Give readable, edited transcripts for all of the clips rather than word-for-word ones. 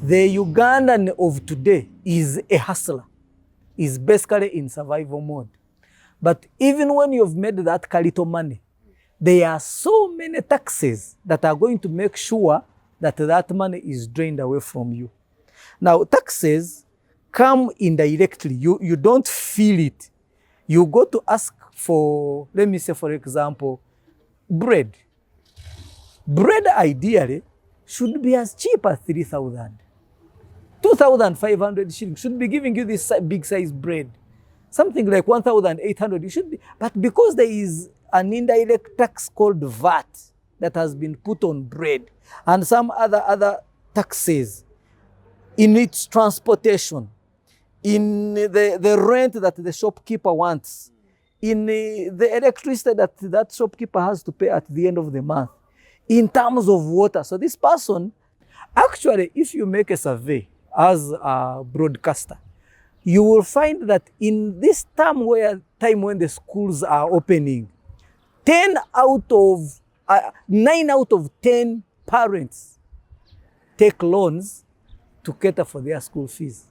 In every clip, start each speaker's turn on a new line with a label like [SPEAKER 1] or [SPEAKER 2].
[SPEAKER 1] The Ugandan of today is a hustler, is basically in survival mode. But even when you've made that little money, there are so many taxes that are going to make sure that that money is drained away from you. Now, taxes come indirectly. You don't feel it. You go to ask for, let me say, for example, bread. Bread ideally should be as cheap as 3,000. 2,500 shillings should be giving you this big size bread. Something like 1,800 it should be. But because there is an indirect tax called VAT that has been put on bread and some other taxes in its transportation, in the rent that the shopkeeper wants, in the electricity that shopkeeper has to pay at the end of the month, in terms of water. So this person, actually, if you make a survey as a broadcaster, you will find that in this time when the schools are opening, 9 out of 10 parents take loans to cater for their school fees,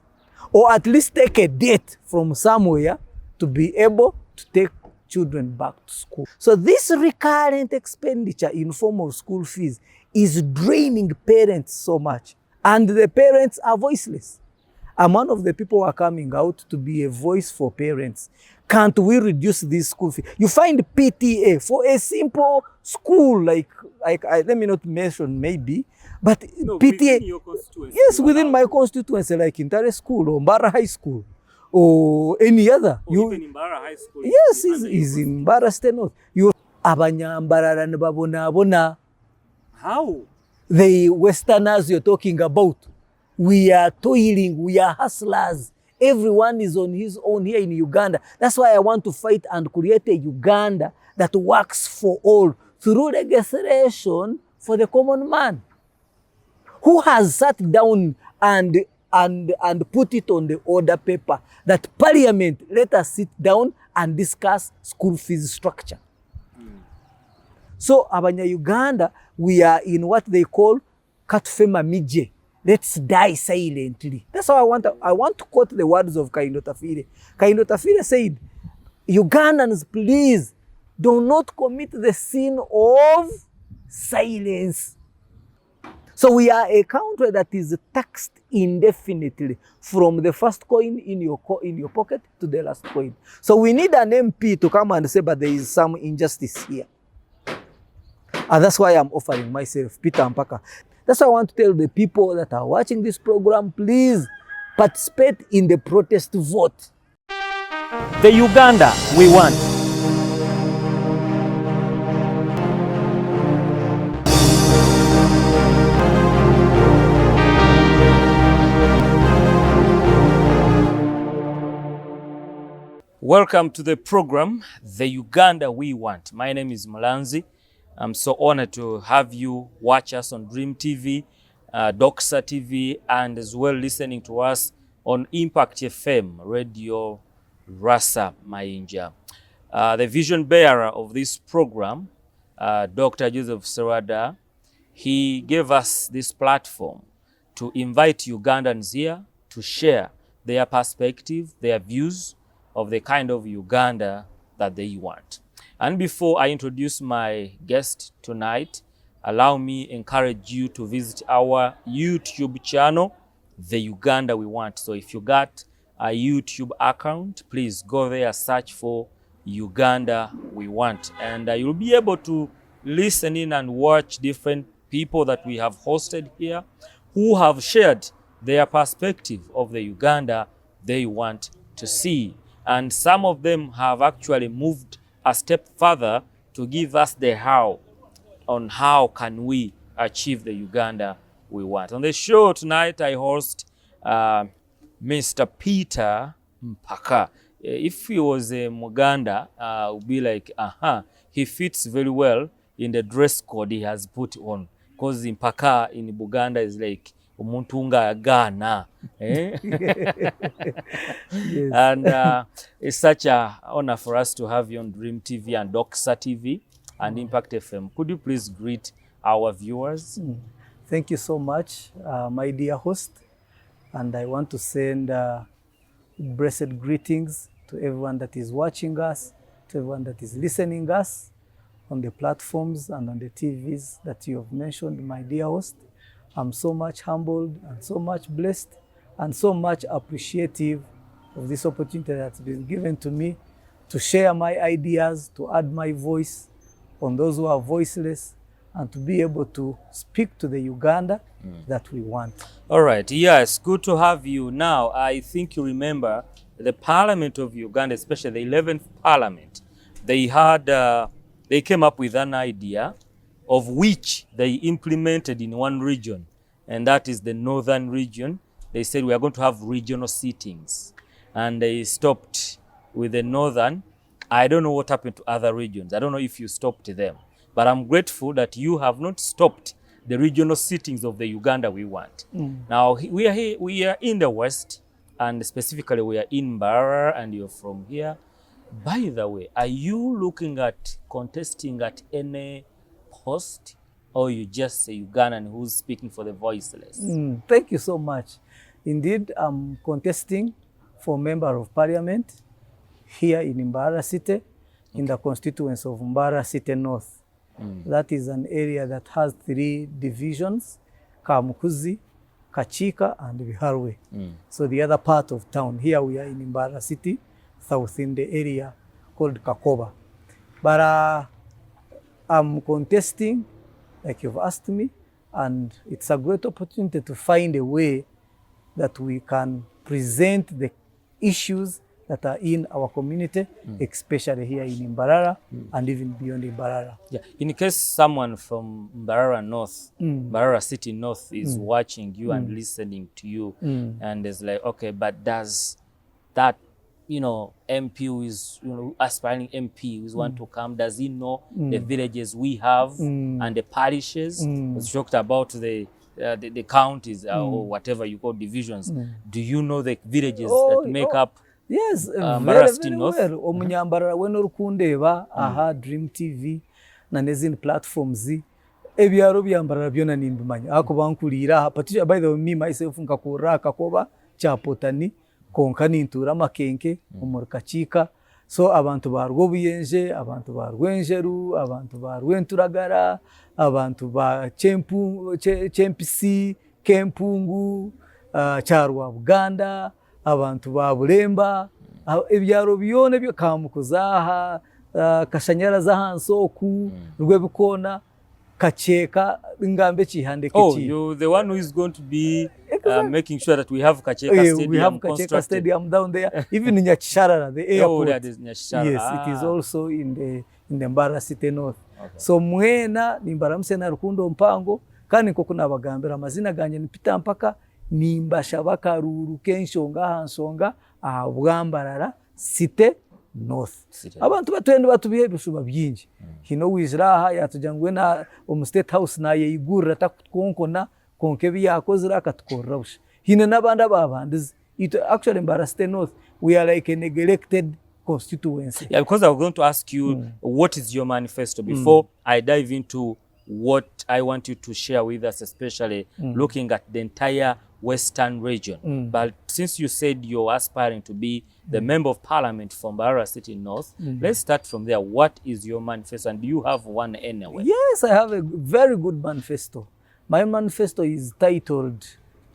[SPEAKER 1] or at least take a debt from somewhere to be able to take children back to school. So this recurrent expenditure in form of school fees is draining parents so much, and the parents are voiceless. I'm one of the people who are coming out to be a voice for parents. Can't we reduce this school fee? You find PTA for a simple school like let me not mention maybe, but no, PTA. Within your constituency? Yes, within my constituency, like Intare School or Mbara High School or any other.
[SPEAKER 2] Even in Mbara High School?
[SPEAKER 1] Yes, is in Mbara State North. You Abanyambara and Babona.
[SPEAKER 2] How?
[SPEAKER 1] The Westerners you're talking about. We are toiling, we are hustlers. Everyone is on his own here in Uganda. That's why I want to fight and create a Uganda that works for all through legislation for the common man, who has sat down and put it on the order paper that Parliament let us sit down and discuss school fees structure. So, Abanya-Uganda, we are in what they call Katufema Mije. Let's die silently. That's how I want to quote the words of Kaindo Tafire. Kaindo Tafire said, Ugandans, please do not commit the sin of silence. So we are a country that is taxed indefinitely from the first coin in your pocket to the last coin. So we need an MP to come and say, but there is some injustice here. And that's why I'm offering myself, Peter Mpaka. That's why I want to tell the people that are watching this program, please participate in the protest vote.
[SPEAKER 2] The Uganda we want. Welcome to the program, The Uganda We Want. My name is Mulanzi. I'm so honored to have you watch us on Dream TV, Doxa TV, and as well listening to us on Impact FM, Radio Rasa Mainja. The vision bearer of this program, Dr. Joseph Serwada, he gave us this platform to invite Ugandans here to share their perspective, their views of the kind of Uganda that they want. And before I introduce my guest tonight, allow me encourage you to visit our YouTube channel, The Uganda We Want. So if you got a YouTube account, please go there, search for Uganda We Want. And you'll be able to listen in and watch different people that we have hosted here who have shared their perspective of the Uganda they want to see. And some of them have actually moved a step further to give us the how on how can we achieve the Uganda we want. On the show tonight, I host Mr. Peter Mpaka. If he was a Muganda, I would be like, he fits very well in the dress code he has put on. Because Mpaka in Buganda is like, Umuntunga Ghana. Eh?
[SPEAKER 1] Yes.
[SPEAKER 2] And it's such an honor for us to have you on Dream TV and Doxa TV and Impact FM. Could you please greet our viewers?
[SPEAKER 1] Thank you so much, my dear host. And I want to send blessed greetings to everyone that is watching us, to everyone that is listening us on the platforms and on the TVs that you have mentioned, my dear host. I'm so much humbled and so much blessed and so much appreciative of this opportunity that's been given to me to share my ideas, to add my voice on those who are voiceless, and to be able to speak to the Uganda that we want.
[SPEAKER 2] All right. Yes, good to have you. Now, I think you remember the Parliament of Uganda, especially the 11th Parliament, they came up with an idea of which they implemented in one region, and that is the northern region. They said we are going to have regional sittings, and they stopped with the northern. I don't know what happened to other regions. I don't know if you stopped them, but I'm grateful that you have not stopped the regional sittings of the Uganda we want. Now, we are here, we are in the West, and specifically we are in Mbarara, and you're from here. By the way, are you looking at contesting at any post, or you just a Ugandan who's speaking for the voiceless?
[SPEAKER 1] Thank you so much. Indeed, I'm contesting for Member of Parliament here in Mbarara City, in the constituency of Mbarara City North. That is an area that has 3 divisions, Kamukuzi, Kachika, and Biharwe. So the other part of town, here we are in Mbarara City, south in the area called Kakoba. But I'm contesting, like you've asked me, and it's a great opportunity to find a way that we can present the issues that are in our community, especially here in Mbarara and even beyond Mbarara.
[SPEAKER 2] Yeah. In case someone from Mbarara North, Mbarara City North is watching you and listening to you, and is like, okay, but does that, MP who is, aspiring MP who's want to come, does he know the villages we have and the parishes? We talked about the counties or whatever you call divisions. Do you know the villages that make up?
[SPEAKER 1] Yes,
[SPEAKER 2] Mbarara City
[SPEAKER 1] very
[SPEAKER 2] North?
[SPEAKER 1] well. Omunyambarara weno rukundeba aha Dream TV na nezindi platforms ebyaro byambarara byona nimbimanya ako bankulira particular by the way me myself nkakura Kakoba Chapotani konka nintura makenke omurukachika so abantu barwo buyenje abantu barwenjeru abantu barwenturagara abantu ba Chempisi Kempungu Charwa Uganda abantu ba Bulemba ebyaro byone byo Kamukuzaha Kashanyaraza Hansoku Rwebikona Kacheka Ngambe Chihande Kichi.
[SPEAKER 2] Oh, you're the one who is going to be making sure that we have Kacheka Stadium.
[SPEAKER 1] We have Kacheka Stadium down there, even in Nyachisharara, the airport.
[SPEAKER 2] Oh, that is Nyachisharara.
[SPEAKER 1] Yes, it is also in the Mbarara City North. Okay. So mwena nimbara msena rukundo mpango kandi koko nabagambira amazina ganje nipita mpaka nimbasha bakaruru kenshonga hansonga abwambarara City North. Abantu batwende batubihe bishuba byinji. Hino wizraha yatujangwe na State House na yigurira takonkona konke byakozira akatukorrawusha. Hino nabanda babandiz it actually Mbarara City North we are like a neglected constituency.
[SPEAKER 2] Yeah, because I was going to ask you what is your manifesto before I dive into what I want you to share with us, especially looking at the entire Western region. But since you said you're aspiring to be the Member of Parliament from Mbarara City North, let's start from there. What is your manifesto, and do you have one anyway?
[SPEAKER 1] Yes, I have a very good manifesto. My manifesto is titled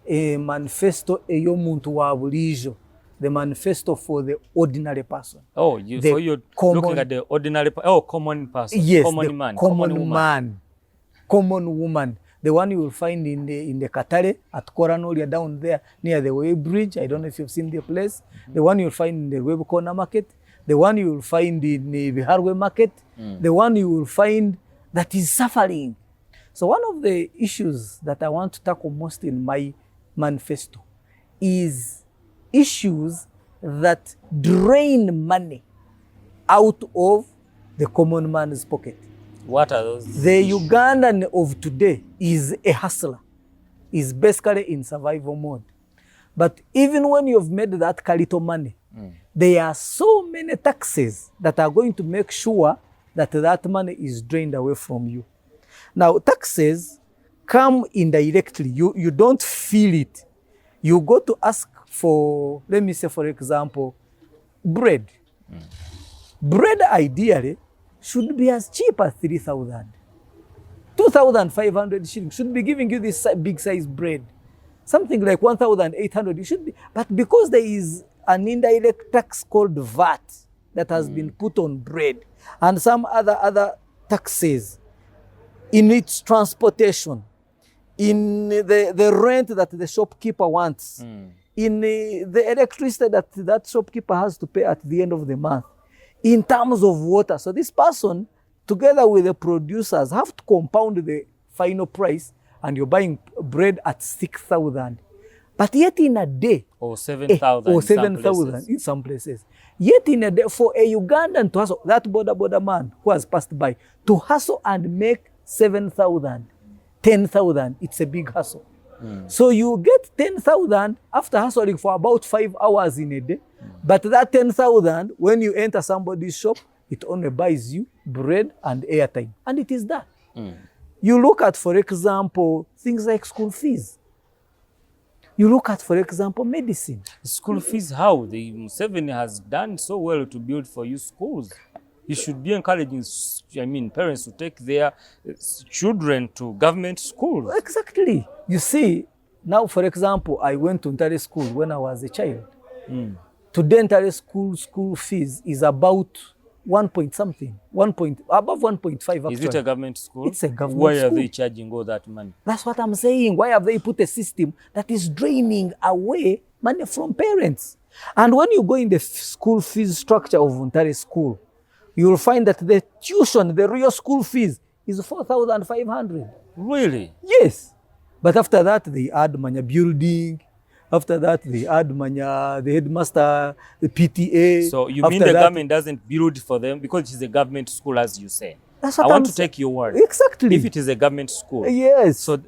[SPEAKER 1] a Manifesto Eyomuntu wa Bulijo, the manifesto for the ordinary person.
[SPEAKER 2] Oh, so you're looking at the ordinary common person.
[SPEAKER 1] Yes,
[SPEAKER 2] common man.
[SPEAKER 1] Common woman. The one you will find in the Katare at Koranolia down there near the Way Bridge. I don't know if you've seen the place. The one you'll find in the Webukona market. The one you will find in the Biharwe market. The one you will find that is suffering. So one of the issues that I want to tackle most in my manifesto is issues that drain money out of the common man's pocket.
[SPEAKER 2] What are those?
[SPEAKER 1] The Ugandan of today is a hustler, is basically in survival mode. But even when you've made that little money, there are so many taxes that are going to make sure that that money is drained away from you. Now, taxes come indirectly. You don't feel it. You go to ask for, let me say, for example, bread. Bread ideally should be as cheap as 3,000. 2,500 shillings should be giving you this big size bread. Something like 1,800 you should be. But because there is an indirect tax called VAT that has been put on bread and some other taxes in its transportation, in the rent that the shopkeeper wants, in the electricity that shopkeeper has to pay at the end of the month, in terms of water. So this person, together with the producers, have to compound the final price, and you're buying bread at 6,000. But yet in a day,
[SPEAKER 2] or 7,000
[SPEAKER 1] or 7,000 in some places. Yet in a day, for a Ugandan to hustle, that border man who has passed by, to hustle and make 7,000, 10,000, it's a big hustle. So you get 10,000 after hustling for about 5 hours in a day. But that 10,000, when you enter somebody's shop, it only buys you bread and airtime. And it is that. You look at, for example, things like school fees. You look at, for example, medicine.
[SPEAKER 2] School fees, how? The Museveni has done so well to build for you schools. You should be encouraging, parents to take their children to government schools.
[SPEAKER 1] Exactly. You see, now, for example, I went to Ntare school when I was a child. Today, Ntare school fees is about 1 point something, above 1.5 actually.
[SPEAKER 2] Is it a government school?
[SPEAKER 1] It's a government
[SPEAKER 2] Why
[SPEAKER 1] school.
[SPEAKER 2] Are they charging all that money?
[SPEAKER 1] That's what I'm saying. Why have they put a system that is draining away money from parents? And when you go in the school fees structure of Ntare school, you will find that the tuition, the real school fees, is 4,500.
[SPEAKER 2] Really?
[SPEAKER 1] Yes. But after that, they add manya building. After that, they add manya, the headmaster, the PTA.
[SPEAKER 2] So you mean the government doesn't build for them because it is a government school, as you say?
[SPEAKER 1] That's what
[SPEAKER 2] I want to take your word.
[SPEAKER 1] Exactly.
[SPEAKER 2] If it is a government school.
[SPEAKER 1] Yes.
[SPEAKER 2] So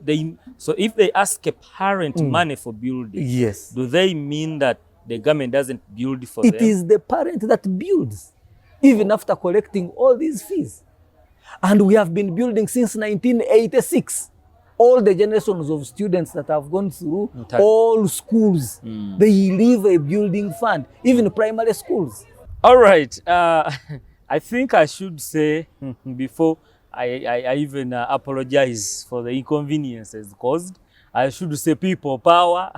[SPEAKER 2] if they ask a parent money for building,
[SPEAKER 1] yes,
[SPEAKER 2] do they mean that the government doesn't build for them?
[SPEAKER 1] It is the parent that builds, even after collecting all these fees. And we have been building since 1986. All the generations of students that have gone through all schools, they leave a building fund, even primary schools.
[SPEAKER 2] All right. I think I should say, before I even apologize for the inconveniences caused, I should say people power.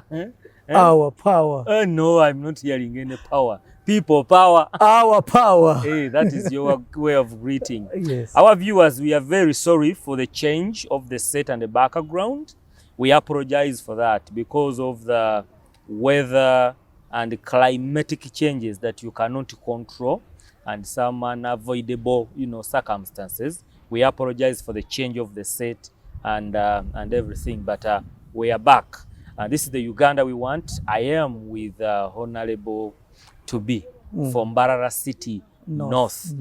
[SPEAKER 1] Our power.
[SPEAKER 2] No, I'm not hearing any power. People power.
[SPEAKER 1] Our power.
[SPEAKER 2] Hey, that is your way of greeting.
[SPEAKER 1] Yes.
[SPEAKER 2] Our viewers, we are very sorry for the change of the set and the background. We apologize for that because of the weather and climatic changes that you cannot control and some unavoidable, circumstances. We apologize for the change of the set and everything, but we are back. This is the Uganda we want. I am with Honorable to be from Mbarara City North,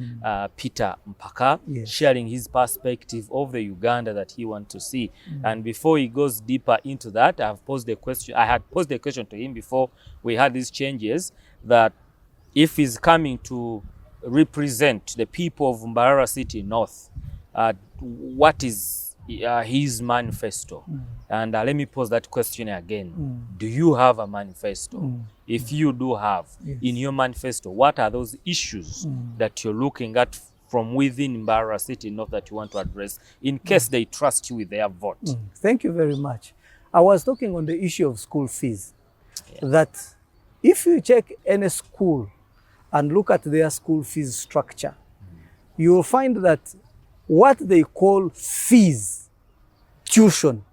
[SPEAKER 2] Peter Mpaka,
[SPEAKER 1] yes,
[SPEAKER 2] sharing his perspective of the Uganda that he wants to see. And before he goes deeper into that, I had posed a question to him before we had these changes, that if he's coming to represent the people of Mbarara City North, what is his manifesto? And let me pose that question again. Do you have a manifesto? If you do have,
[SPEAKER 1] yes,
[SPEAKER 2] in your manifesto, what are those issues that you're looking at from within Mbarara City North that you want to address in case they trust you with their vote?
[SPEAKER 1] Thank you very much. I was talking on the issue of school fees. That if you check any school and look at their school fees structure, you will find that what they call fees, tuition,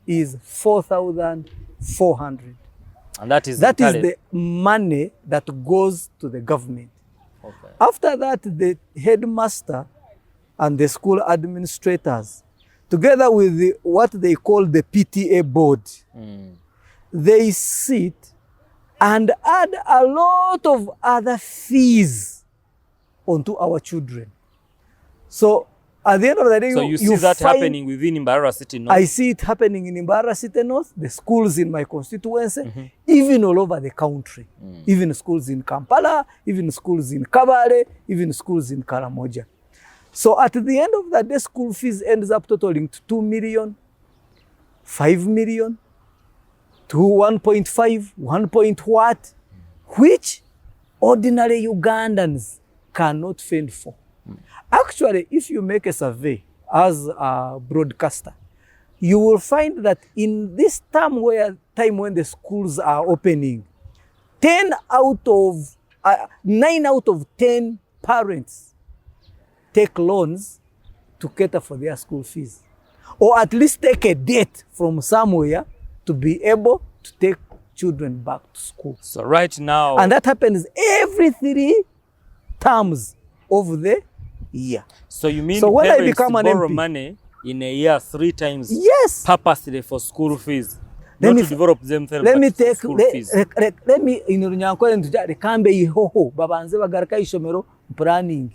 [SPEAKER 1] is 4,400.
[SPEAKER 2] And that is
[SPEAKER 1] the money that goes to the government.
[SPEAKER 2] Okay.
[SPEAKER 1] After that, the headmaster and the school administrators, together with what they call the PTA board, they sit and add a lot of other fees onto our children. So at the end of the day,
[SPEAKER 2] so you see that happening within Mbarara City North?
[SPEAKER 1] I see it happening in Mbarara City North, the schools in my constituency, even all over the country, even schools in Kampala, even schools in Kabale, even schools in Karamoja. So at the end of the day, school fees ends up totaling to 2 million, 5 million to 1.5, 1 point what, which ordinary Ugandans cannot fend for. Actually, if you make a survey as a broadcaster, you will find that in this time when the schools are opening, 9 out of 10 parents take loans to cater for their school fees, or at least take a debt from somewhere to be able to take children back to school.
[SPEAKER 2] So right now,
[SPEAKER 1] and that happens every 3 terms of the year.
[SPEAKER 2] So you mean
[SPEAKER 1] when I
[SPEAKER 2] parents
[SPEAKER 1] become an
[SPEAKER 2] borrow
[SPEAKER 1] MP,
[SPEAKER 2] money in a year 3 times,
[SPEAKER 1] yes,
[SPEAKER 2] purposely for school fees,
[SPEAKER 1] let
[SPEAKER 2] not
[SPEAKER 1] me,
[SPEAKER 2] to develop themselves.
[SPEAKER 1] Let me
[SPEAKER 2] for
[SPEAKER 1] take,
[SPEAKER 2] school fees.
[SPEAKER 1] let me inurunyankole ntuja rekambe ihoho babanze bagaruka ishomero planning.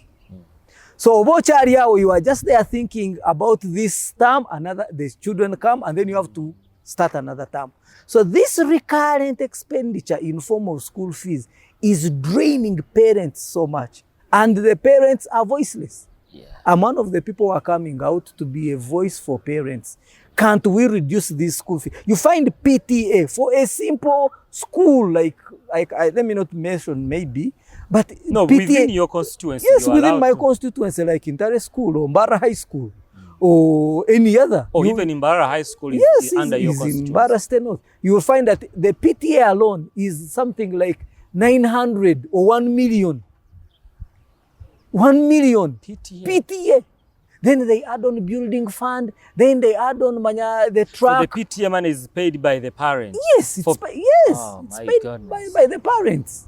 [SPEAKER 1] So obochari yawo, you are just there thinking about this term, the children come, and then you have to start another term. So this recurrent expenditure in form of school fees is draining parents so much, and the parents are voiceless.
[SPEAKER 2] Yeah.
[SPEAKER 1] I'm one of the people who are coming out to be a voice for parents. Can't we reduce this school fee? You find PTA for a simple school like let me not mention maybe, but
[SPEAKER 2] no,
[SPEAKER 1] PTA,
[SPEAKER 2] within your constituency.
[SPEAKER 1] yes, within my constituency, like Intare School or Mbara High School or any other.
[SPEAKER 2] Or even in Mbara High School is,
[SPEAKER 1] yes,
[SPEAKER 2] under your
[SPEAKER 1] in
[SPEAKER 2] constituency.
[SPEAKER 1] Mbara State North. You will find that the PTA alone is something like 900 or 1 million. 1 million PTA. Then they add on building fund. Then they add on the truck.
[SPEAKER 2] So the PTA money is paid by the parents.
[SPEAKER 1] Yes, it's paid by the parents.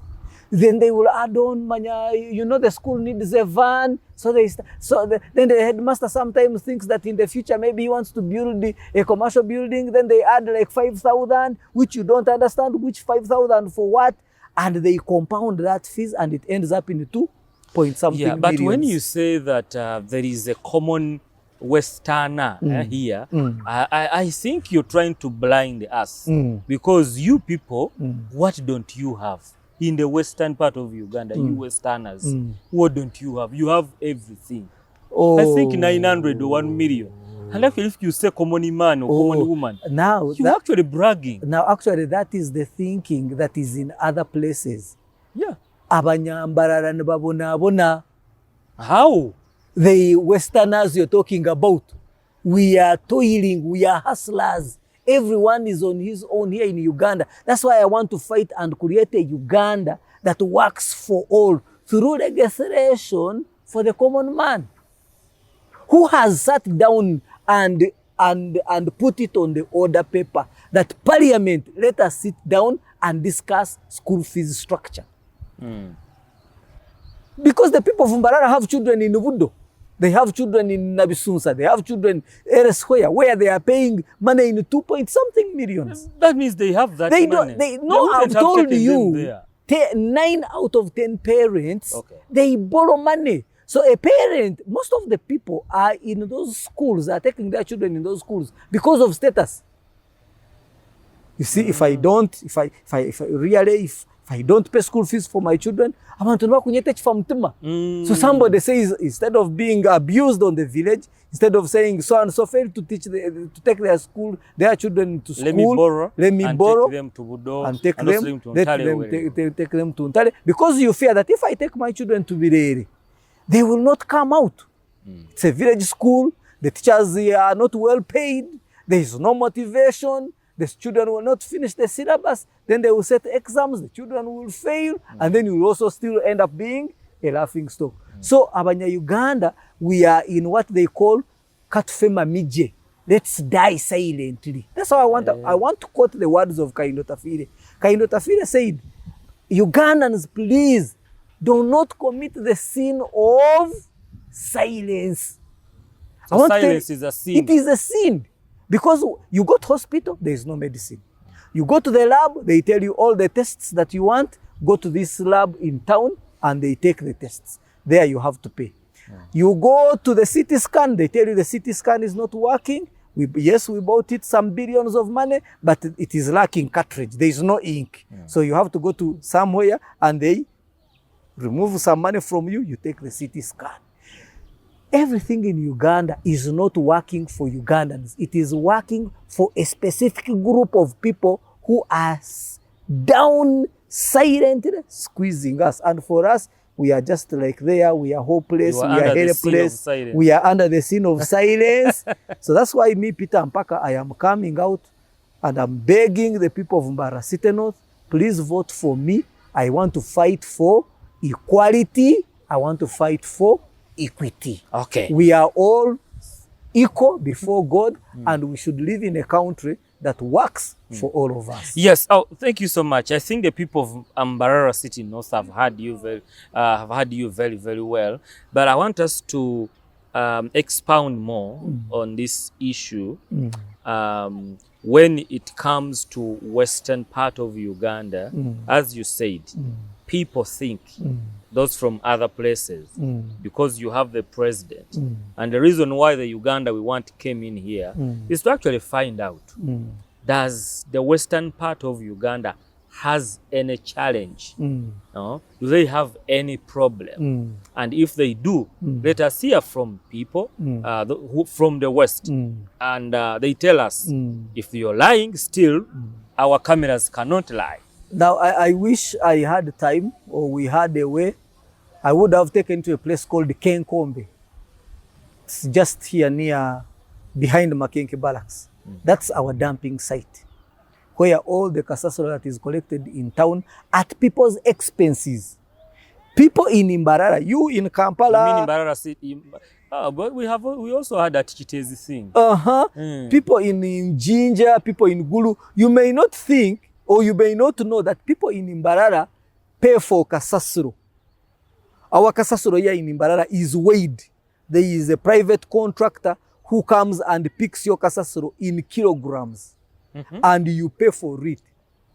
[SPEAKER 1] Then they will add on the school needs a van. So then the headmaster sometimes thinks that in the future maybe he wants to build a commercial building. Then they add like 5,000, which you don't understand which 5,000 for what, and they compound that fees, and it ends up in 2 point something.
[SPEAKER 2] Yeah, but
[SPEAKER 1] millions.
[SPEAKER 2] when you say that there is a common Westerner here, I think you're trying to blind us, because you people, what don't you have? In the western part of Uganda, you Westerners, what don't you have? You have everything.
[SPEAKER 1] Oh.
[SPEAKER 2] I think 900 or 1 million. And if you say common man or common woman,
[SPEAKER 1] now
[SPEAKER 2] you're actually bragging.
[SPEAKER 1] Now, actually, that is the thinking that is in other places.
[SPEAKER 2] Yeah.
[SPEAKER 1] Abanyambarara babona.
[SPEAKER 2] How?
[SPEAKER 1] The Westerners you're talking about, we are toiling, we are hustlers. Everyone is on his own here in Uganda. That's why I want to fight and create a Uganda that works for all through legislation for the common man, who has sat down and put it on the order paper that Parliament let us sit down and discuss school fees structure. Because the people from Mbarara have children in Ubudo. They have children in Nabisunsa. They have children elsewhere where they are paying money in 2 point something millions.
[SPEAKER 2] That means they have that money.
[SPEAKER 1] I've told you, 9 out of 10 parents, they borrow money. So a parent, most of the people are in those schools, are taking their children in those schools because of status. You see, if I don't pay school fees for my children, I want to know from Tima. So somebody says, instead of being abused on the village, instead of saying so and so failed to take their children to school, let me borrow
[SPEAKER 2] take them to Budo
[SPEAKER 1] and take them to Ntale, because you fear that if I take my children to Bireri, they will not come out. It's a village school. The teachers are not well paid. There is no motivation. The children will not finish the syllabus. Then they will set exams. The children will fail. And then you will also still end up being a laughing stock. So, Abanya Uganda, we are in what they call Katfema Mije. Let's die silently. That's how I want to quote the words of Kaindo Tafire. Kaindo Tafire said, Ugandans, please, do not commit the sin of silence.
[SPEAKER 2] So silence is a sin.
[SPEAKER 1] It is a sin. Because you go to hospital, there is no medicine. You go to the lab, they tell you all the tests that you want. Go to this lab in town and they take the tests. There you have to pay. You go to the CT scan, they tell you the CT scan is not working. We bought it some billions of money, but it is lacking cartridge. There is no ink. So you have to go to somewhere and they remove some money from you, you take the CT scan. everything in Uganda is not working for Ugandans. It is working for a specific group of people who are down, silently squeezing us. And for us, we are just like there, we are hopeless, we are helpless, we are under the sin of silence. So that's why me, Peter Mpaka, I am coming out and I'm begging the people of Mbarara City North, please vote for me. I want to fight for equality. I want to fight for equity.
[SPEAKER 2] Okay.
[SPEAKER 1] We are all equal before God, and we should live in a country that works for all of us.
[SPEAKER 2] Yes. Oh, thank you so much. I think the people of Mbarara City North have heard you very, very well. But I want us to expound more on this issue. When it comes to western part of Uganda, as you said, people think those from other places because you have the president. And the reason why the Uganda we want came in here is to actually find out, does the western part of Uganda has any challenge? No? Do they have any problem? And if they do, let us hear from people from the West. And they tell us, if you're lying, still, our cameras cannot lie.
[SPEAKER 1] Now, I wish I had time, or we had a way. I would have taken to a place called Kenkombe. It's just here near, behind Makenke Barracks. That's our dumping site, where all the kasasolo that is collected in town at people's expenses. People in Mbarara, you in Kampala.
[SPEAKER 2] You mean Mbarara City? But we also had that Chitezi thing.
[SPEAKER 1] People in Jinja, people in Gulu. You may not think, or you may not know that people in Mbarara pay for kasasolo. Our kasasolo here in Mbarara is weighed. There is a private contractor who comes and picks your kasasolo in kilograms, and you pay for it.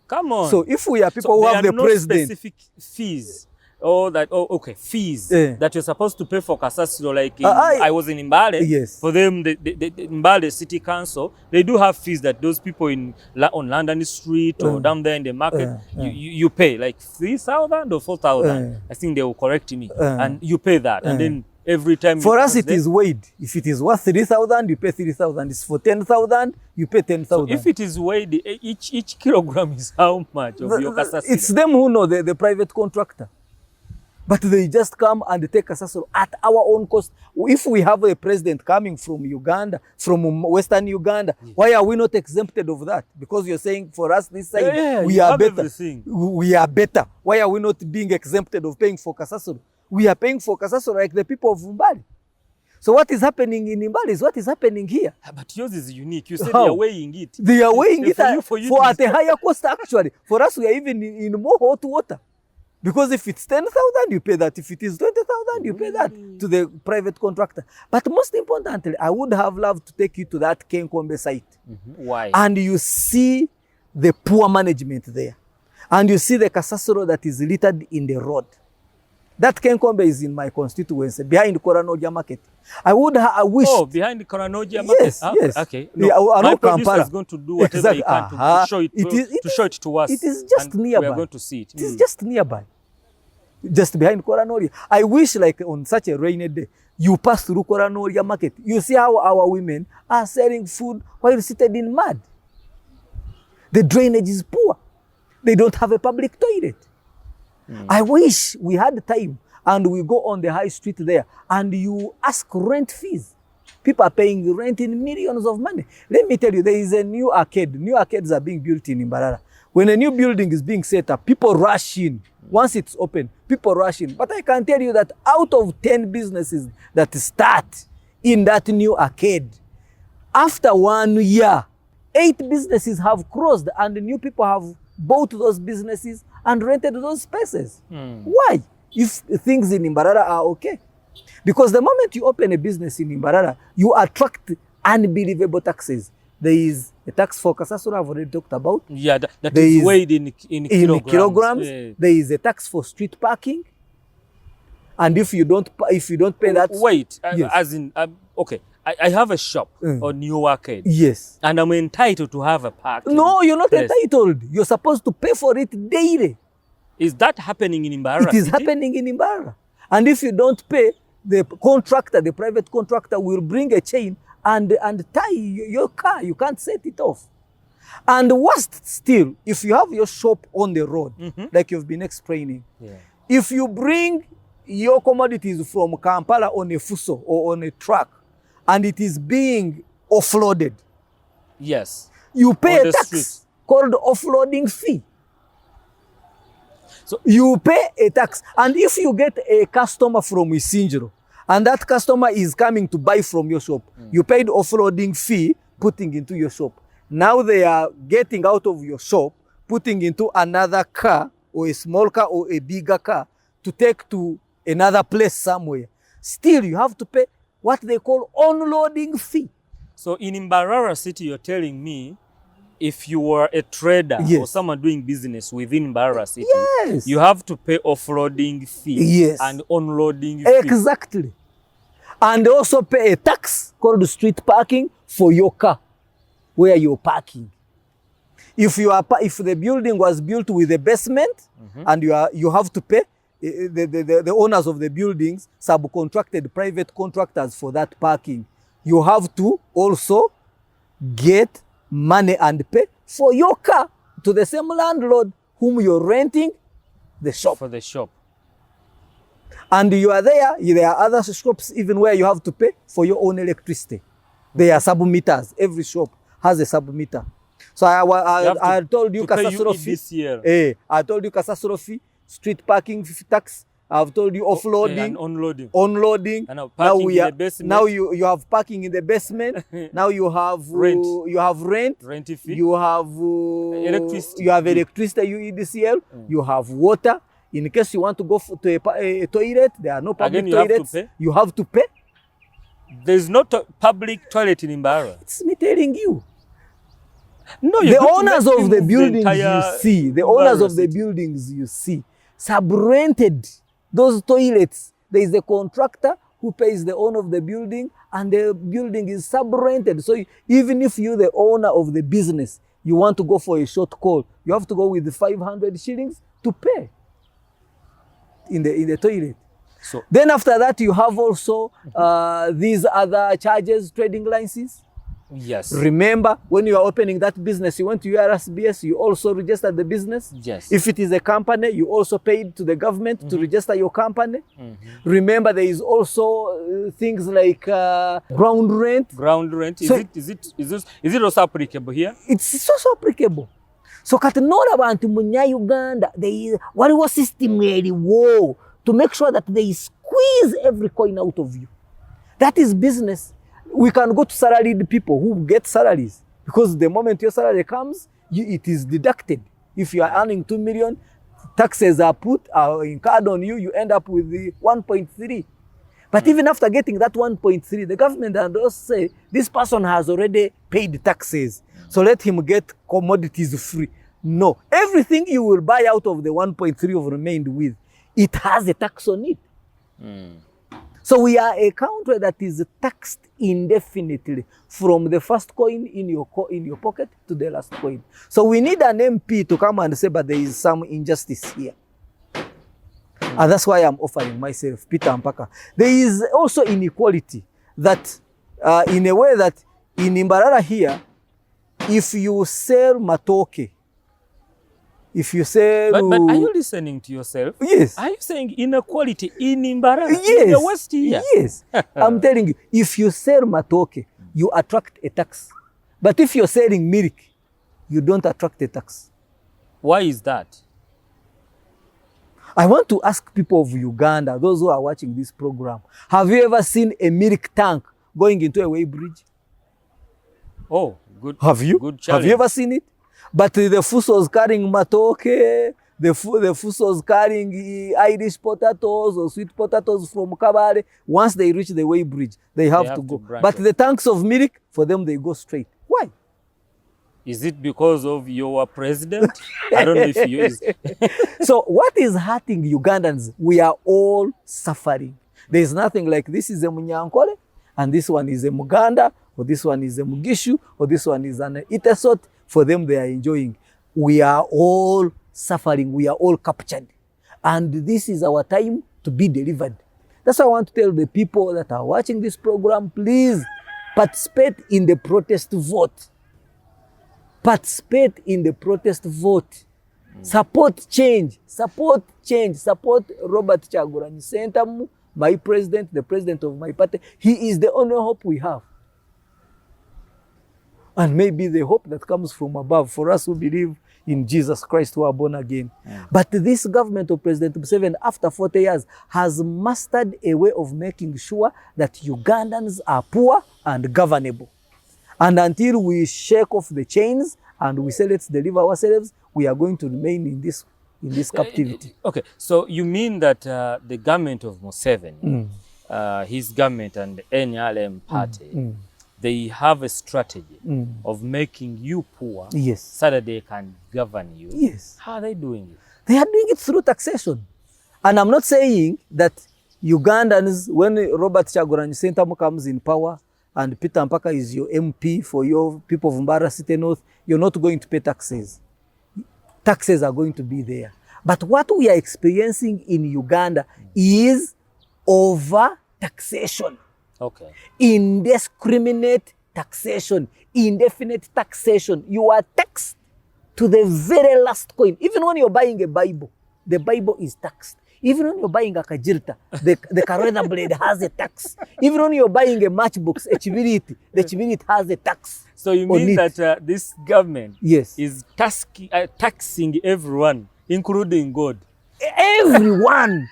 [SPEAKER 2] Come on.
[SPEAKER 1] So if we are people who have the president,
[SPEAKER 2] specific fees, or that, fees that you're supposed to pay for kasasolo, like I was in Mbale.
[SPEAKER 1] Yes.
[SPEAKER 2] For them, the Mbale City Council, they do have fees that those people on London Street or down there in the market, you pay like 3,000 or 4,000. I think they will correct me, and you pay that, and then every time.
[SPEAKER 1] For us, it is weighed. If it is worth 3,000, you pay 3,000. It's for 10,000, you pay 10,000.
[SPEAKER 2] So if it is weighed, each kilogram is how much of your kasasolo?
[SPEAKER 1] It's them who know, the private contractor. But they just come and take kasasolo at our own cost. If we have a president coming from Uganda, from Western Uganda, why are we not exempted of that? Because you're saying for us this side, we are better.
[SPEAKER 2] Everything.
[SPEAKER 1] We are better. Why are we not being exempted of paying for kasasolo? We are paying for kasasolo like the people of Mbali. So what is happening in Mbali is what is happening here.
[SPEAKER 2] But yours is unique. You said they are weighing it.
[SPEAKER 1] They are weighing it
[SPEAKER 2] for
[SPEAKER 1] at a higher cost actually. For us, we are even in more hot water. Because if it's 10,000, you pay that. If it is 20,000, you pay that to the private contractor. But most importantly, I would have loved to take you to that Kenkombe site.
[SPEAKER 2] Why?
[SPEAKER 1] And you see the poor management there. And you see the kasasolo that is littered in the road. That Kenkombe is in my constituency, behind Koranoja Market. I wish...
[SPEAKER 2] Oh, behind Koranoja Market?
[SPEAKER 1] Yes, yes.
[SPEAKER 2] Okay. No,
[SPEAKER 1] my
[SPEAKER 2] producer is going to do whatever he can to show it to us.
[SPEAKER 1] It is just nearby.
[SPEAKER 2] We are going to see it.
[SPEAKER 1] It is just nearby. Just behind Koranoja. I wish, like on such a rainy day, you pass through Koranoja Market. You see how our women are selling food while seated in mud. The drainage is poor. They don't have a public toilet. I wish we had time and we go on the high street there and you ask rent fees. People are paying rent in millions of money. Let me tell you, there is a new arcade. New arcades are being built in Mbarara. When a new building is being set up, people rush in. Once it's open, people rush in. But I can tell you that out of 10 businesses that start in that new arcade, after 1 year, 8 businesses have closed and new people have bought those businesses and rented those spaces. Why? If things in Mbarara are okay. Because the moment you open a business in Mbarara, you attract unbelievable taxes. There is a tax for kasasolo I've already talked about.
[SPEAKER 2] Yeah, that is weighed in kilograms. Yeah.
[SPEAKER 1] There is a tax for street parking. And if you don't pay that...
[SPEAKER 2] Wait,
[SPEAKER 1] yes.
[SPEAKER 2] As in, okay. I have a shop on New Arcade.
[SPEAKER 1] Yes.
[SPEAKER 2] And I'm entitled to have a parking.
[SPEAKER 1] No, you're not
[SPEAKER 2] place.
[SPEAKER 1] entitled. You're supposed to pay for it daily.
[SPEAKER 2] Is that happening in Mbarara?
[SPEAKER 1] It is happening in Mbarara. And if you don't pay, the contractor, the private contractor will bring a chain and tie your car. You can't set it off. And worst still, if you have your shop on the road, like you've been explaining, if you bring your commodities from Kampala on a fuso or on a truck, and it is being offloaded,
[SPEAKER 2] yes,
[SPEAKER 1] you pay
[SPEAKER 2] on
[SPEAKER 1] a
[SPEAKER 2] the
[SPEAKER 1] tax
[SPEAKER 2] street.
[SPEAKER 1] called offloading fee.
[SPEAKER 2] So
[SPEAKER 1] You pay a tax. And if you get a customer from Isinjiro, and that customer is coming to buy from your shop, you paid offloading fee, putting into your shop. Now they are getting out of your shop, putting into another car, or a small car, or a bigger car, to take to another place somewhere. Still, you have to pay what they call unloading fee.
[SPEAKER 2] So in Mbarara City, you're telling me, if you were a trader
[SPEAKER 1] Yes.
[SPEAKER 2] or someone doing business within Mbarara City,
[SPEAKER 1] Yes.
[SPEAKER 2] you have to pay offloading fee
[SPEAKER 1] Yes.
[SPEAKER 2] and unloading fee.
[SPEAKER 1] Exactly. And also pay a tax called street parking for your car, where you're parking. If the building was built with a basement, and you have to pay the owners of the buildings, subcontracted private contractors for that parking. You have to also get money and pay for your car to the same landlord whom you're renting the shop.
[SPEAKER 2] For the shop.
[SPEAKER 1] And you are there are other shops even where you have to pay for your own electricity. There are sub-meters. Every shop has a sub-meter. So I told you catastrophe
[SPEAKER 2] this year.
[SPEAKER 1] I told you catastrophe, street parking tax. I've told you offloading,
[SPEAKER 2] And unloading.
[SPEAKER 1] unloading.
[SPEAKER 2] And now
[SPEAKER 1] Now
[SPEAKER 2] parking
[SPEAKER 1] we
[SPEAKER 2] in
[SPEAKER 1] are
[SPEAKER 2] the basement.
[SPEAKER 1] now you have parking in the basement. Now you have
[SPEAKER 2] Rent.
[SPEAKER 1] You have rent.
[SPEAKER 2] Rent fee.
[SPEAKER 1] You have
[SPEAKER 2] Electricity.
[SPEAKER 1] You have electricity. EDCL. You have water. In case you want to go to a toilet, there are no public
[SPEAKER 2] Again, you have to
[SPEAKER 1] toilets.
[SPEAKER 2] pay?
[SPEAKER 1] You have to pay.
[SPEAKER 2] There's no public toilet in Mbarara.
[SPEAKER 1] It's me telling you.
[SPEAKER 2] No,
[SPEAKER 1] The owners of the buildings you see, the owners of the
[SPEAKER 2] City.
[SPEAKER 1] buildings you see, sub-rented those toilets. There is a contractor who pays the owner of the building, and the building is sub-rented. So even if you're the owner of the business, you want to go for a short call, you have to go with the 500 shillings to pay in the toilet.
[SPEAKER 2] So
[SPEAKER 1] Then after that, you have also these other charges, trading licenses.
[SPEAKER 2] yes.
[SPEAKER 1] Remember, when you are opening that business, you went to URSBS, you also registered the business.
[SPEAKER 2] Yes.
[SPEAKER 1] If it is a company, you also paid to the government to register your company. Remember, there is also things like ground rent.
[SPEAKER 2] Ground rent.
[SPEAKER 1] So-
[SPEAKER 2] Is it also applicable here?
[SPEAKER 1] It's also applicable. So kati nora abantu munya Uganda, waliwo system eriwo to make sure that they squeeze every coin out of you. That is business. We can go to salaried people who get salaries, because the moment your salary comes, it is deducted. If you are earning 2 million, taxes are put incurred on you, you end up with the 1.3. But even after getting that 1.3, the government and also say, this person has already paid taxes, so let him get commodities free. No, everything you will buy out of the 1.3 you've remained with, it has a tax on it. So we are a country that is taxed indefinitely from the first coin in your pocket to the last coin. So we need an MP to come and say, but there is some injustice here. And that's why I'm offering myself, Peter Mpaka. There is also inequality that, in a way that in Mbarara here, if you sell matoke, if you sell...
[SPEAKER 2] But are you listening to yourself?
[SPEAKER 1] Yes.
[SPEAKER 2] Are you saying inequality in Mbarara?
[SPEAKER 1] Yes.
[SPEAKER 2] In the West here?
[SPEAKER 1] Yes. I'm telling you, if you sell matoke, you attract a tax. But if you're selling milk, you don't attract a tax.
[SPEAKER 2] Why is that?
[SPEAKER 1] I want to ask people of Uganda, those who are watching this program, have you ever seen a milk tank going into a weighbridge?
[SPEAKER 2] Oh, good.
[SPEAKER 1] Have you?
[SPEAKER 2] Good challenge.
[SPEAKER 1] Have you ever seen it? But the fusos carrying matoke, the fusos carrying Irish potatoes or sweet potatoes from Kabale, once they reach the weighbridge, they have to go.
[SPEAKER 2] branch
[SPEAKER 1] But
[SPEAKER 2] off.
[SPEAKER 1] the tanks of milk, for them, they go straight. Why?
[SPEAKER 2] Is it because of your president? I don't know if you is.
[SPEAKER 1] So what is hurting Ugandans? We are all suffering. There is nothing like this is a Munyankole, and this one is a Muganda, or this one is a Mugishu, or this one is an Itesot. For them, they are enjoying. We are all suffering. We are all captured. And this is our time to be delivered. That's why I want to tell the people that are watching this program, please participate in the protest vote. Participate in the protest vote. Support change. Support change. Support Robert Kyagulanyi Ssentamu, my president, the president of my party. He is the only hope we have. And maybe the hope that comes from above for us who believe in Jesus Christ, who are born again. But this government of President Museveni, after 40 years, has mastered a way of making sure that Ugandans are poor and governable. And until we shake off the chains and we say, let's deliver ourselves, we are going to remain in this captivity.
[SPEAKER 2] Okay, so you mean that the government of Museveni, his government and the NRM party, they have a strategy of making you poor so that they can govern you.
[SPEAKER 1] Yes.
[SPEAKER 2] How are they doing it?
[SPEAKER 1] They are doing it through taxation. And I'm not saying that Ugandans, when Robert Kyagulanyi Ssentamu comes in power and Peter Mpaka is your MP for your people of Mbara City North, you're not going to pay taxes. Taxes are going to be there. But what we are experiencing in Uganda is over taxation.
[SPEAKER 2] Okay.
[SPEAKER 1] Indiscriminate taxation, indefinite taxation. You are taxed to the very last coin. Even when you're buying a Bible, the Bible is taxed. Even when you're buying a Kajirta, the Karwena blade has a tax. Even when you're buying a matchbox, the Chibiriti has a tax.
[SPEAKER 2] So you mean that this government is taxing everyone, including God?
[SPEAKER 1] Everyone.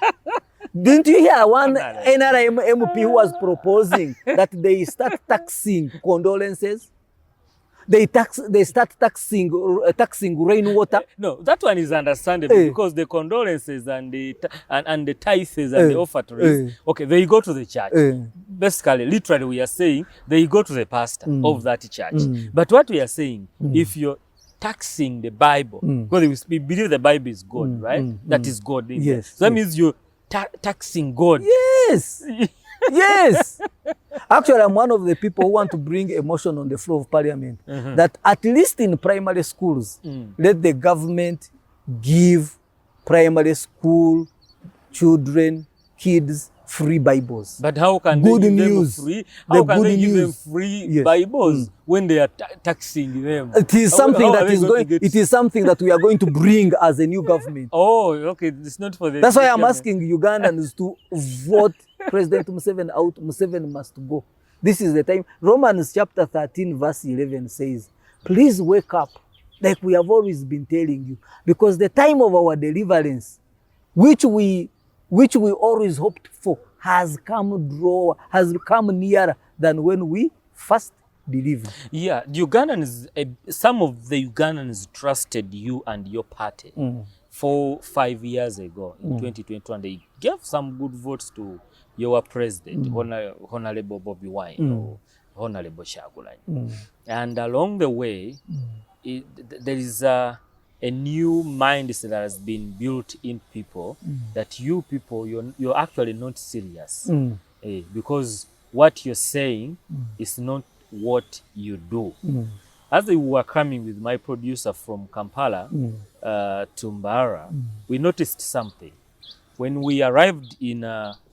[SPEAKER 1] Didn't you hear one NRM MP who was proposing that they start taxing condolences? They start taxing rainwater.
[SPEAKER 2] No, that one is understandable because the condolences and the tithes and the offertories, okay, they go to the church. Basically, literally, we are saying they go to the pastor of that church. But what we are saying, if you're taxing the Bible, because we believe the Bible is God, right? That is God.
[SPEAKER 1] Yes.
[SPEAKER 2] So that means you're taxing God.
[SPEAKER 1] Yes. Yes. Actually, I'm one of the people who want to bring a motion on the floor of parliament that at least in primary schools, let the government give primary school children, kids, free Bibles.
[SPEAKER 2] But how can they give them free? How can they give them free Bibles when they are taxing them?
[SPEAKER 1] It is something it is something that we are going to bring as a new government.
[SPEAKER 2] Oh, okay. It's not for the.
[SPEAKER 1] That's why I'm asking Ugandans to vote President Museveni out. Museveni must go. This is the time. Romans chapter 13 verse 11 says, please wake up like we have always been telling you, because the time of our deliverance, which we always hoped for, has come nearer than when we first believed.
[SPEAKER 2] Yeah, the Ugandans, some of the Ugandans trusted you and your party 4-5 years ago in 2021. They gave some good votes to your president, Honorable Bobi Wine or Honorable Kyagulanyi. And along the way, there is a new mindset that has been built in people that you people, you're actually not serious. Because what you're saying is not what you do. As we were coming with my producer from Kampala to Mbara, we noticed something. When we arrived in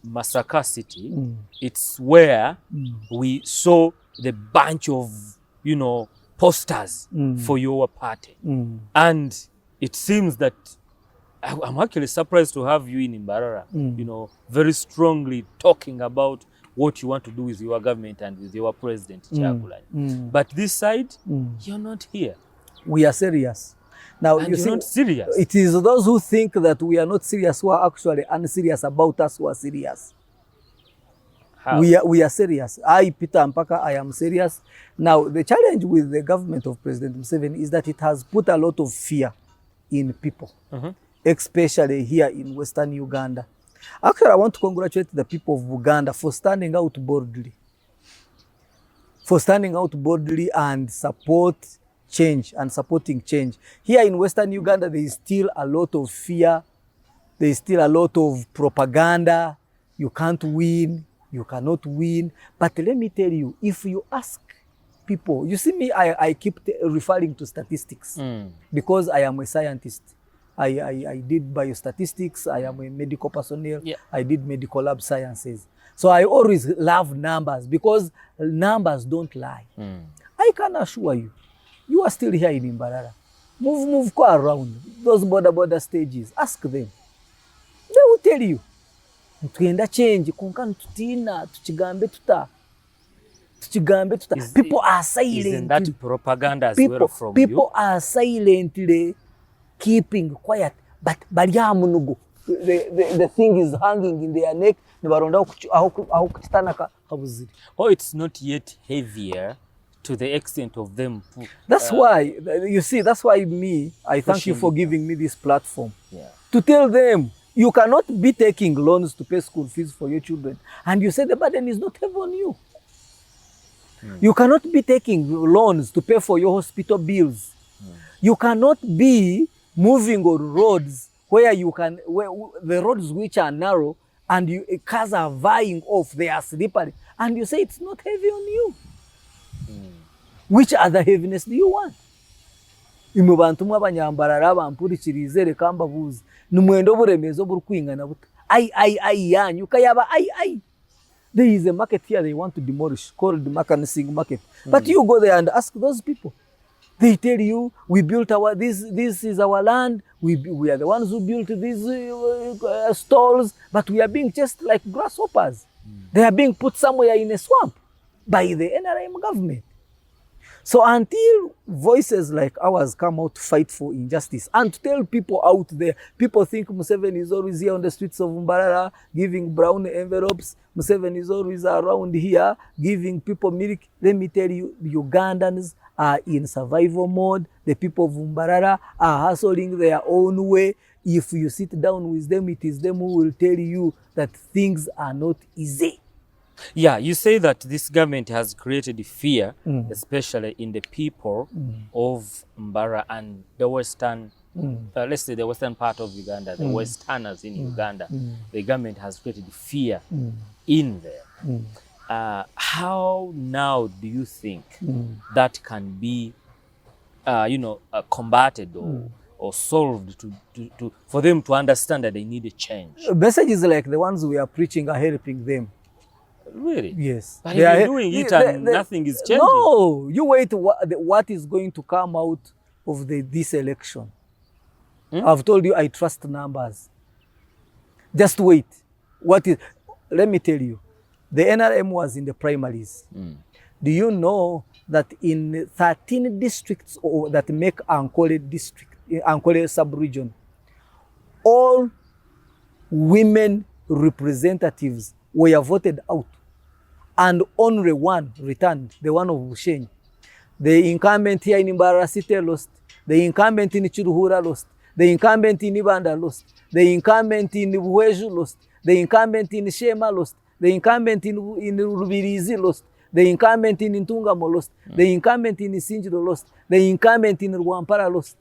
[SPEAKER 2] Masaka City, it's where we saw the bunch of, posters for your party. And it seems that I'm actually surprised to have you in Mbarara, very strongly talking about what you want to do with your government and with your president, Kyagulanyi. But this side, you're not here.
[SPEAKER 1] We are serious. Now,
[SPEAKER 2] and you're not serious.
[SPEAKER 1] It is those who think that we are not serious who are actually unserious about us who are serious.
[SPEAKER 2] How?
[SPEAKER 1] We are serious. Peter Mpaka, I am serious. Now, the challenge with the government of President Museveni is that it has put a lot of fear in people, especially here in Western Uganda. Actually, I want to congratulate the people of Uganda for standing out boldly. And support change and supporting change. Here in Western Uganda, there is still a lot of fear. There is still a lot of propaganda. You can't win. You cannot win. But let me tell you, if you ask people, you see me, I keep referring to statistics because I am a scientist. I did biostatistics. I am a medical personnel.
[SPEAKER 2] Yeah.
[SPEAKER 1] I did medical lab sciences. So I always love numbers because numbers don't lie. I can assure you, you are still here in Mbarara. Move, go around those border stages. Ask them. They will tell you. Tuenda change, konkani tutina, tuchigambe tuta. People are silent.
[SPEAKER 2] Isn't that propaganda as well from you?
[SPEAKER 1] People are silently keeping quiet, but the thing is hanging in their neck.
[SPEAKER 2] Oh, it's not yet heavier to the extent of them.
[SPEAKER 1] That's why, you see, that's why I thank you for giving me this platform.
[SPEAKER 2] Yeah.
[SPEAKER 1] To tell them, you cannot be taking loans to pay school fees for your children. And you say the burden is not heavy on you. You cannot be taking loans to pay for your hospital bills. You cannot be moving on roads where the roads which are narrow and cars are vying off, they are slippery. And you say it's not heavy on you. Which other heaviness do you want? Imwe bantu mw'abanyambarara bampurikirize reka mbabuze numwendo buremezo burukwingana buta ai yanyu kayaba ai. There is a market here they want to demolish called the Mpaka'S market. But you go there and ask those people. They tell you, we built this is our land. We are the ones who built these stalls, but we are being chased like grasshoppers. They are being put somewhere in a swamp by the NRM government. So until voices like ours come out to fight for injustice and to tell people out there, people think Museveni is always here on the streets of Mbarara giving brown envelopes. Museveni is always around here giving people milk. Let me tell you, the Ugandans are in survival mode. The people of Mbarara are hustling their own way. If you sit down with them, it is them who will tell you that things are not easy.
[SPEAKER 2] Yeah, you say that this government has created fear, especially in the people of Mbara and the western, let's say the western part of Uganda, the westerners in Uganda. The government has created fear in there. How now do you think that can be, combated or solved for them to understand that they need a change?
[SPEAKER 1] Messages like the ones we are preaching are helping them.
[SPEAKER 2] Really?
[SPEAKER 1] Yes.
[SPEAKER 2] But they are doing it and nothing is changing.
[SPEAKER 1] No, you wait what is going to come out of this election. I've told you I trust numbers. Just wait. Let me tell you, the NRM was in the primaries. Do you know that in 13 districts that make Ankole sub-region, all women representatives were voted out and only one returned, the one of Bushenyi. The incumbent here in Mbarara City lost. The incumbent in Chiruhura lost. The incumbent in Ibanda lost. The incumbent in Buweju lost. The incumbent in Shema lost. The incumbent in Rubirizi lost. The incumbent in Ntungamo lost. The incumbent in Sinjiro lost. The incumbent in Rwampara lost.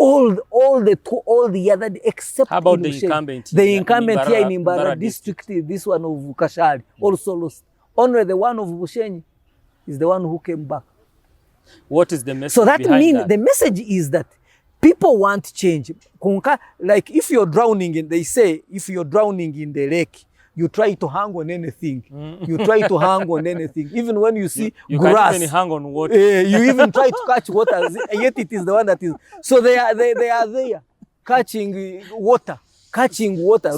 [SPEAKER 1] All the other except
[SPEAKER 2] how about the incumbent?
[SPEAKER 1] The incumbent here in Mbarara district, this one of Kashari, also lost. Only the one of Bushenyi is the one who came back.
[SPEAKER 2] What is the message?
[SPEAKER 1] So that means the message is that people want change. Like if you're drowning in, they say, if you're drowning in the lake, you try to hang on anything. You try to hang on anything. Even when you see
[SPEAKER 2] you
[SPEAKER 1] grass.
[SPEAKER 2] can't even hang on water.
[SPEAKER 1] You even try to catch water, yet it is the one that is. So they are there, catching water,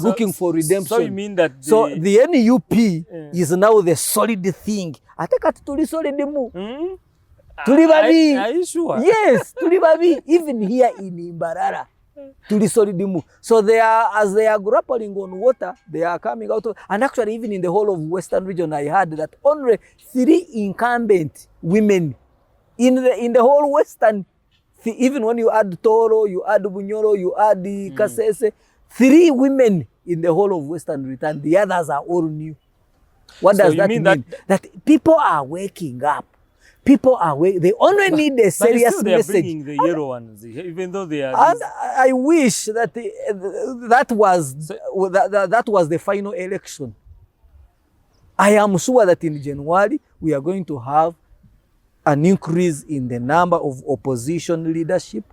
[SPEAKER 1] looking for redemption.
[SPEAKER 2] So you mean that
[SPEAKER 1] the NUP is now the solid thing. I think at Tuli solid move.
[SPEAKER 2] Are you sure?
[SPEAKER 1] Yes, Tuli Babi, even here in Mbarara. So as they are grappling on water, they are coming out of, and actually even in the whole of Western region, I heard that only 3 incumbent women in the whole Western, even when you add Toro, you add Bunyoro, you add the Kasese, 3 women in the whole of Western region. The others are all new. What does that mean? That people are waking up. People are they only need a serious
[SPEAKER 2] they are
[SPEAKER 1] message.
[SPEAKER 2] Bringing the yellow ones, even though they are.
[SPEAKER 1] And I wish that that was the final election. I am sure that in January we are going to have an increase in the number of opposition leadership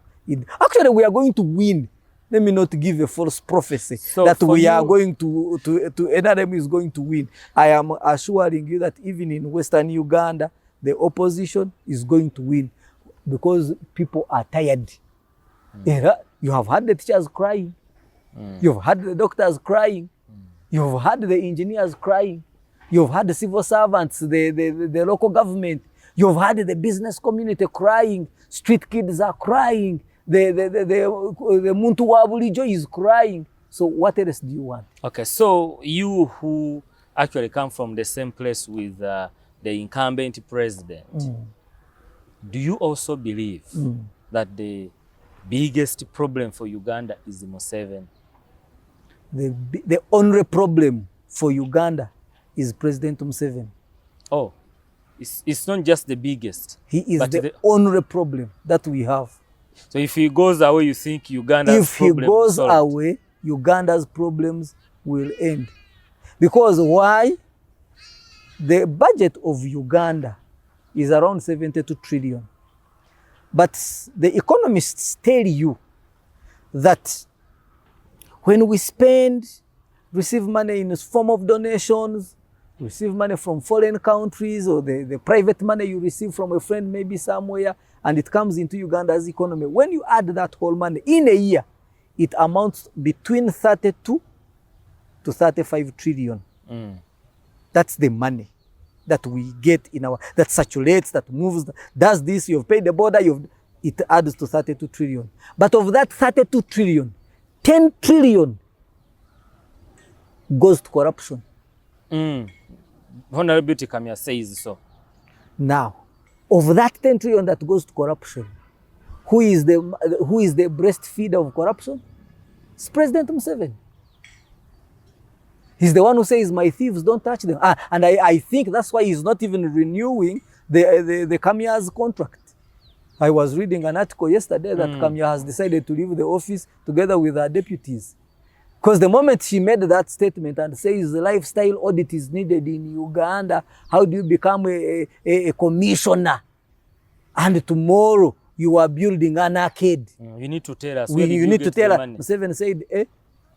[SPEAKER 1] Actually, we are going to win. Let me not give a false prophecy that we are going to NRM is going to win. I am assuring you that even in Western Uganda, the opposition is going to win because people are tired. You have had the teachers crying. You've had the doctors crying. You've had the engineers crying. You've had the civil servants, the local government. You've had the business community crying. Street kids are crying. The muntu wa bulijjo is crying. So what else do you want? Okay,
[SPEAKER 2] so you who actually come from the same place with the incumbent president, do you also believe that the biggest problem for Uganda is Museveni? The only problem for Uganda is President Museveni. Oh, it's not just the biggest. He is the only problem that we have. So if he goes away, you think Uganda's problem? If he goes away, Uganda's problems will end. Because why? The budget of Uganda is around 72 trillion. But the economists tell you that when we receive money in the form of donations, receive money from foreign countries, or the private money you receive from a friend maybe somewhere, and it comes into Uganda's economy. When you add that whole money in a year, it amounts between 32 to 35 trillion. That's the money that we get that circulates, that moves, does this, you've paid the border, it adds to 32 trillion. But of that 32 trillion, 10 trillion goes to corruption. Honorable Kamya says so. Now, of that 10 trillion that goes to corruption, who is the breastfeeder of corruption? It's President Museveni. He's the one who says, my thieves, don't touch them. And I think that's why he's not even renewing the Kamya's contract. I was reading an article yesterday that Kamya has decided to leave the office together with her deputies. Because the moment she made that statement and says the lifestyle audit is needed in Uganda, how do you become a commissioner? And tomorrow you are building an arcade. You need to tell us. You need to tell us. Museveni said,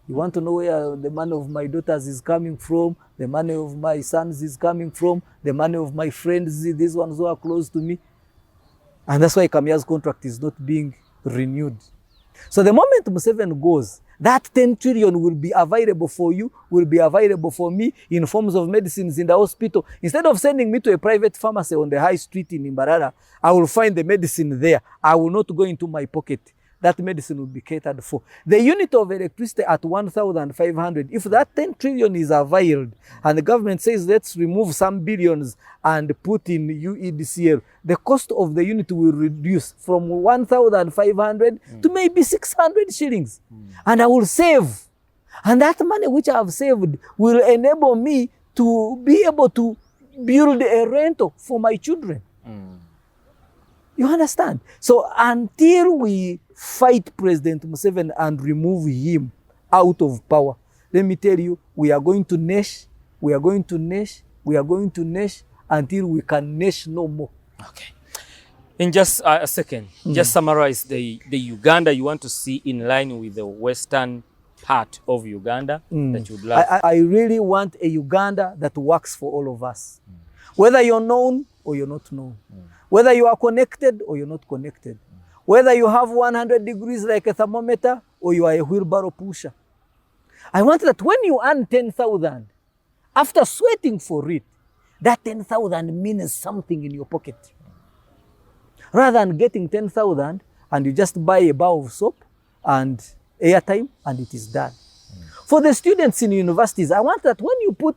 [SPEAKER 2] you want to know where the money of my daughters is coming from, the money of my sons is coming from, the money of my friends, these ones who are close to me. And that's why Kamya's contract is not being renewed. So the moment Museveni goes, that 10 trillion will be available for you, will be available for me in forms of medicines in the hospital. Instead of sending me to a private pharmacy on the high street in Imbarara, I will find the medicine there. I will not go into my pocket. That medicine will be catered for. The unit of electricity at 1,500, if that 10 trillion is availed and the government says let's remove some billions and put in UEDCL, the cost of the unit will reduce from 1,500 to maybe 600 shillings. And I will save. And that money which I have saved will enable me to be able to build a rental for my children. You understand? So until we fight President Museveni and remove him out of power, let me tell you, we are going to nash, we are going to nash, we are going to nash until we can nash no more. Okay. In just a second, just summarize the Uganda you want to see in line with the western part of Uganda that you would like. I really want a Uganda that works for all of us. Whether you're known or you're not known. Whether you are connected or you're not connected. Whether you have 100 degrees like a thermometer or you are a wheelbarrow pusher. I want that when you earn 10,000, after sweating for it, that 10,000 means something in your pocket. Rather than getting 10,000 and you just buy a bar of soap and airtime and it is done. For the students in universities, I want that when you put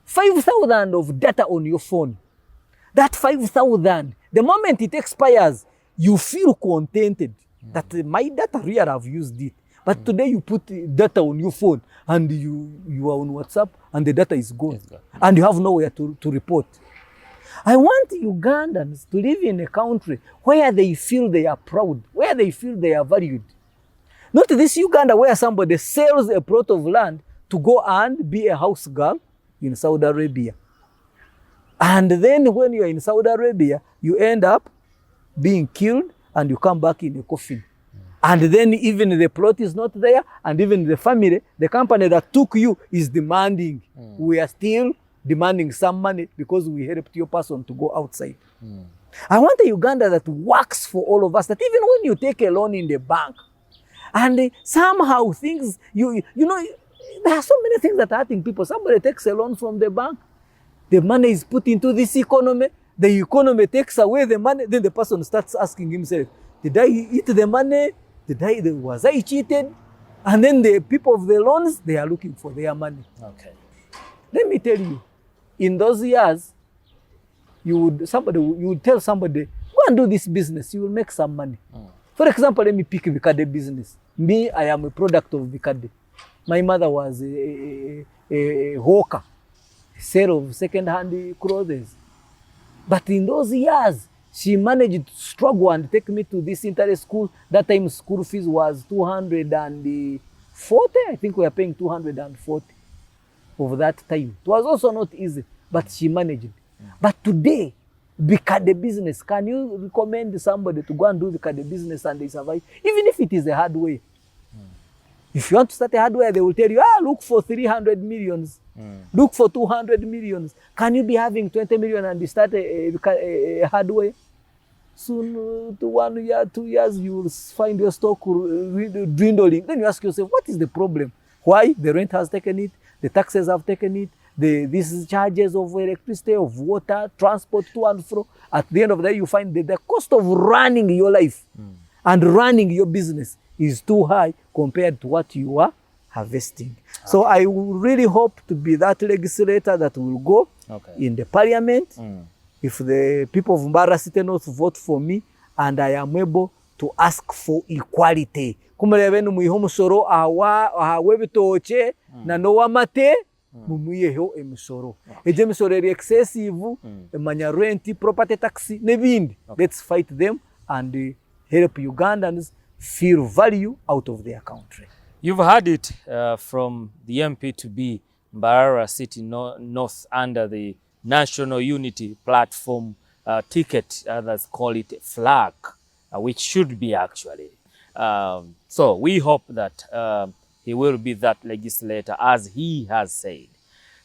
[SPEAKER 2] 5,000 of data on your phone, that 5,000, the moment it expires, you feel contented that my data really I've used it. But today you put data on your phone and you are on WhatsApp and the data is gone. And you have nowhere to report. I want Ugandans to live in a country where they feel they are proud, where they feel they are valued. Not this Uganda where somebody sells a plot of land to go and be a house girl in Saudi Arabia. And then when you're in Saudi Arabia, you end up being killed and you come back in a coffin.
[SPEAKER 1] And then even the plot is not there, and even the family, the company that took you is demanding. We are still demanding some money because we helped your person to go outside. I want a Uganda that works for all of us, that even when you take a loan in the bank, and somehow things, you know, there are so many things that are hurting people. Somebody takes a loan from the bank, the money is put into this economy, the economy takes away the money, then the person starts asking himself, did I eat the money? Was I cheated? And then the people of the loans, they are looking for their money.
[SPEAKER 2] Okay.
[SPEAKER 1] Let me tell you, in those years, you would tell somebody, go and do this business, you will make some money. For example, let me pick Vikade business. Me, I am a product of Vikade. My mother was a hawker, sale of second-hand clothes. But in those years, she managed to struggle and take me to this inter school. That time school fees was 240. I think we are paying 240 over that time. It was also not easy, but she managed. But today, Vikade business, can you recommend somebody to go and do Vikade business and they survive? Even if it is a hard way. If you want to start a hardware, they will tell you, look for 300 millions. Look for 200 millions. Can you be having 20 million and start a hardware? Soon, to 1 year, 2 years, you will find your stock dwindling. Then you ask yourself, what is the problem? Why? The rent has taken it, the taxes have taken it, these charges of electricity, of water, transport to and fro. At the end of the day, you find that the cost of running your life and running your business is too high compared to what you are harvesting. So I really hope to be that legislator that will go in the parliament. If the people of Mbara City North vote for me and I am able to ask for equality. Kumalevenu muiho musoro ahawe bitoche na nowa mate mumuyeho emisoro. Eje emisoro eri excessive, emanya rent, property tax, nebindi. Let's fight them and help Ugandans feel value out of their country.
[SPEAKER 2] You've heard it from the MP to be Mbarara City North under the National Unity Platform ticket, others call it flag, which should be actually. So we hope that he will be that legislator as he has said.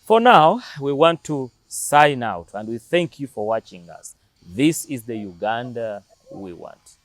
[SPEAKER 2] For now, we want to sign out and we thank you for watching us. This is the Uganda we want.